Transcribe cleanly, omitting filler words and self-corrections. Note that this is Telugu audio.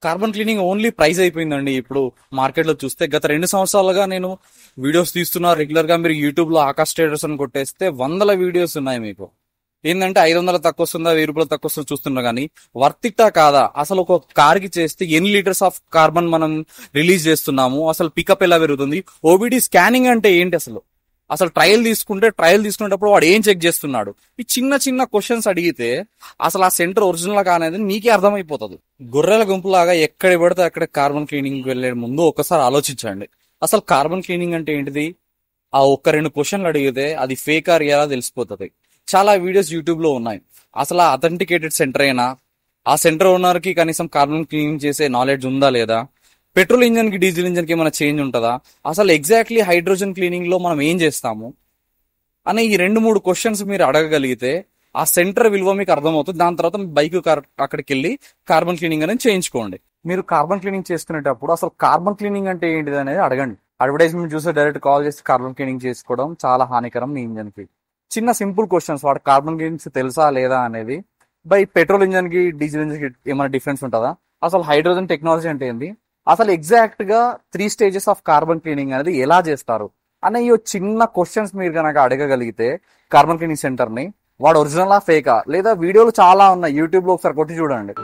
కార్బన్ క్లీనింగ్ ఓన్లీ ప్రైజ్ అయిపోయిందండి. ఇప్పుడు మార్కెట్ లో చూస్తే గత 2 సంవత్సరాలుగా నేను వీడియోస్ తీస్తున్నా రెగ్యులర్ గా. మీరు యూట్యూబ్ లో ఆకాశ్ ట్రేడర్స్ అని కొట్టేస్తే వందల వీడియోస్ ఉన్నాయి మీకు. ఏంటంటే 500 తక్కువ వస్తుందా, 1000 రూపాయలు తక్కువ వస్తుందా చూస్తున్నా కానీ వర్తిట్టా కాదా, అసలు ఒక కార్ కి చేస్తే ఎన్ని లీటర్స్ ఆఫ్ కార్బన్ మనం రిలీజ్ చేస్తున్నాము, అసలు పికప్ ఎలా పెరుగుతుంది, ఓబిడి స్కానింగ్ అంటే ఏంటి, అసలు అసలు ట్రయల్ తీసుకునేటప్పుడు వాడు ఏం చెక్ చేస్తున్నాడు, ఈ చిన్న చిన్న క్వశ్చన్స్ అడిగితే అసలు ఆ సెంటర్ ఒరిజినల్ కానేది నీకే అర్థమైపోతుంది. గొర్రెల గుంపులాగా ఎక్కడ పడితే అక్కడ కార్బన్ క్లీనింగ్ వెళ్లే ముందు ఒకసారి ఆలోచించండి. అసలు కార్బన్ క్లీనింగ్ అంటే ఏంటిది? ఆ 1-2 క్వశ్చన్లు అడిగితే అది ఫేక్ ఆర్ రియల్ తెలుసిపోతుంది. చాలా వీడియోస్ యూట్యూబ్ లో ఉన్నాయి. అసలు ఆ అథెంటికేటెడ్ సెంటర్ అయినా, ఆ సెంటర్ ఓనర్ కి కనీసం కార్బన్ క్లీనింగ్ చేసే నాలెడ్జ్ ఉందా లేదా, పెట్రోల్ ఇంజన్ కి డీజిల్ ఇంజన్ కి ఏమైనా చేంజ్ ఉంటుందా, అసలు ఎగ్జాక్ట్లీ హైడ్రోజన్ క్లీనింగ్ లో మనం ఏం చేస్తాము అనే ఈ 2-3 క్వశ్చన్స్ మీరు అడగగలిగితే ఆ సెంటర్ విలువ మీకు అర్థమవుతుంది. దాని తర్వాత మీ బైక్ అక్కడికి వెళ్ళి కార్బన్ క్లీనింగ్ అనేది చేయించుకోండి. మీరు కార్బన్ క్లీనింగ్ చేసుకునేటప్పుడు అసలు కార్బన్ క్లీనింగ్ అంటే ఏంటిది అనేది అడగండి. అడ్వర్టైజ్మెంట్ చూస్తే డైరెక్ట్ కాల్ చేసి కార్బన్ క్లీనింగ్ చేసుకోవడం చాలా హానికరం మీ ఇంజన్ కి. చిన్న సింపుల్ క్వశ్చన్స్, వాడు కార్బన్ క్లీనింగ్స్ తెలుసా లేదా అనేది. బై పెట్రోల్ ఇంజన్ కి డీజిల్ ఇంజన్ కి ఏమైనా డిఫరెన్స్ ఉంటుందా, అసలు హైడ్రోజన్ టెక్నాలజీ అంటే ఏంది, అసలు ఎగ్జాక్ట్ గా 3 స్టేజెస్ ఆఫ్ కార్బన్ క్లీనింగ్ అనేది ఎలా చేస్తారు అనే ఈ చిన్న క్వశ్చన్స్ మీరు కనుక అడగగలిగితే కార్బన్ క్లీనింగ్ సెంటర్ ని, వాడు ఒరిజినలా ఫేకా లేదా వీడియోలు చాలా ఉన్నాయి యూట్యూబ్ లో, ఒకసారి కొట్టి చూడండి.